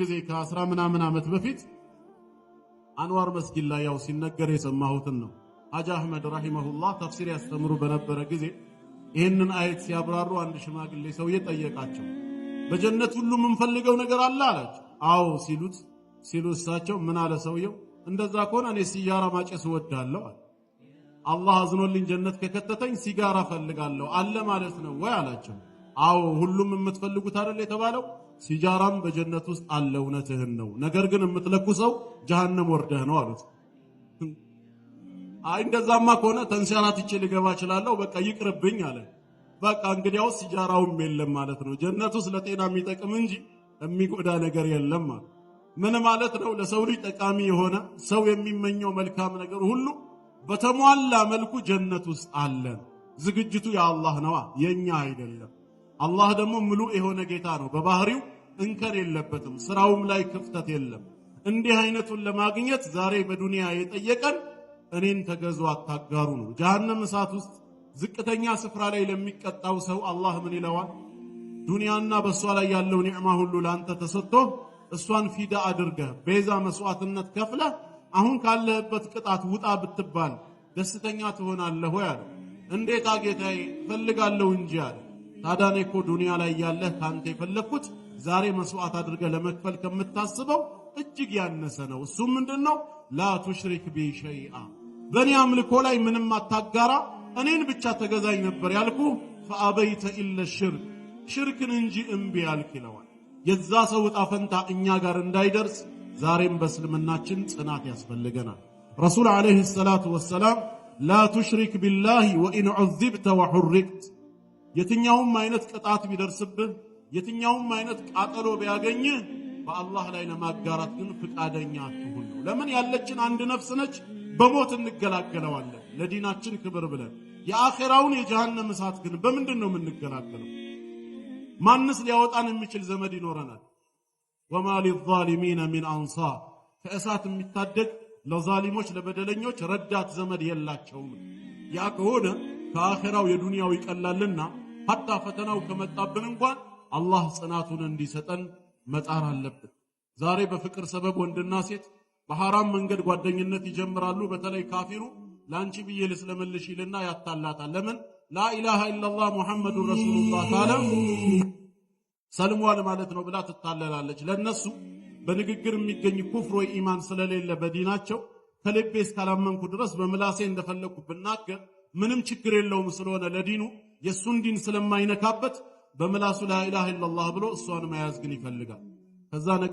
ጊዜ ከ10 ምናምን ዓመት በፊት አንዋር መስጊድ ላይ ያው ሲነገር የሰማሁትን ነው። ሐጂ አህመድ ረሂመሁላህ ተፍሲር ያስተምሩ በነበረ ጊዜ ይህንን አየት ሲያብራሩ አንድ ሽማግሌ ሰውዬ ጠየቃቸው። በጀነት ሁሉ የምንፈልገው ነገር አለ አላቸው። አዎ ሲሉ እሳቸው ምን አለ ሰውየው፣ እንደዛ ከሆነ እኔ ሲጋራ ማጨስ እወዳለሁ አለ። አላህ አዝኖልኝ ጀነት ከከተተኝ ሲጋራ ፈልጋለሁ አለ ማለት ነው ወይ አላቸው። አዎ ሁሉም የምትፈልጉት አይደል የተባለው፣ ሲጋራም በጀነት ውስጥ አለ፣ እውነትህን ነው። ነገር ግን የምትለኩሰው ጀሃነም ወርደህ ነው አሉት። አይ እንደዛማ ከሆነ ተንሰራትቼ ልገባ እችላለሁ፣ በቃ ይቅርብኝ አለ። በቃ እንግዲያው ሲጋራውም የለም ማለት ነው። ጀነት ውስጥ ለጤና የሚጠቅም እንጂ የሚጎዳ ነገር የለም ማለት ምን ማለት ነው? ለሰው ልጅ ጠቃሚ የሆነ ሰው የሚመኘው መልካም ነገር ሁሉ በተሟላ መልኩ ጀነት ውስጥ አለ። ዝግጅቱ የአላህ ነው፣ የኛ አይደለም። አላህ ደግሞ ሙሉ የሆነ ጌታ ነው። በባህሪው እንከን የለበትም፣ ስራውም ላይ ክፍተት የለም። እንዲህ አይነቱን ለማግኘት ዛሬ በዱንያ የጠየቀን እኔን ተገዙ አታጋሩ ነው። ጀሃነም እሳት ውስጥ ዝቅተኛ ስፍራ ላይ ለሚቀጣው ሰው አላህ ምን ይለዋል? ዱንያና በሷ ላይ ያለው ኒዕማ ሁሉ ላንተ ተሰጥቶ እሷን ፊዳ አድርገህ ቤዛ መስዋዕትነት ከፍለህ አሁን ካለህበት ቅጣት ውጣ ብትባል ደስተኛ ትሆናለህ ወይ አለ። እንዴት ጌታዬ ፈልጋለሁ እንጂ አለ። ታዲያ እኔ እኮ ዱንያ ላይ ያለህ ካንተ የፈለኩት ዛሬ መስዋዕት አድርገህ ለመክፈል ከምታስበው እጅግ ያነሰ ነው። እሱም ምንድነው? ላ ቱሽሪክ ቢ ሸይአ፣ በእኔ አምልኮ ላይ ምንም አታጋራ፣ እኔን ብቻ ተገዛኝ ነበር ያልኩ። ፈአበይተ ኢለ ሽርክን እንጂ እምቢ ያልክ ይለዋል። የዛ ሰው ዕጣ ፈንታ እኛ ጋር እንዳይደርስ ዛሬም በእስልምናችን ጽናት ያስፈልገናል። ረሱል ዓለይሂ ሰላቱ ወሰላም ላ ቱሽሪክ ቢላሂ ወኢን ዑዚብተ ወሑሪቅት፣ የትኛውም አይነት ቅጣት ቢደርስብህ፣ የትኛውም አይነት ቃጠሎ ቢያገኝህ በአላህ ላይ ለማጋራት ግን ፍቃደኛ አትሁን። ለምን? ያለችን አንድ ነፍስ ነች፣ በሞት እንገላገለዋለን ለዲናችን ክብር ብለን። የአኺራውን የጀሃነም እሳት ግን በምንድን ነው የምንገላገለው? ማንስ ሊያወጣን የሚችል ዘመድ ይኖረናል? ወማ ሊዛሊሚነ ሚን አንሳር፣ ከእሳት የሚታደግ ለዛሊሞች ለበደለኞች ረዳት ዘመድ የላቸውም። ያ ከሆነ ከአኺራው የዱንያው ይቀላልና ሐታ ፈተናው ከመጣብን እንኳን አላህ ጽናቱን እንዲሰጠን መጣር አለብን። ዛሬ በፍቅር ሰበብ ወንድና ሴት በሐራም መንገድ ጓደኝነት ይጀምራሉ። በተለይ ካፊሩ ላንቺ ብዬ ልስለምልሽ ይልና ያታላታል። ለምን? ላኢላሃ ኢላላህ ሙሐመዱን ረሱሉላህ ታለ ሰልሟል ማለት ነው ብላ ትታለላለች። ለነሱ በንግግር የሚገኝ ኩፍር ወይ ኢማን ስለሌለ በዲናቸው ከልቤ እስካላመንኩ ድረስ በምላሴ እንደፈለኩ ብናገር ምንም ችግር የለውም ስለሆነ ለዲኑ የሱን ዲን ስለማይነካበት በምላሱ ላኢላሃ ኢላላህ ብሎ እሷን መያዝ ግን ይፈልጋል። ከዛ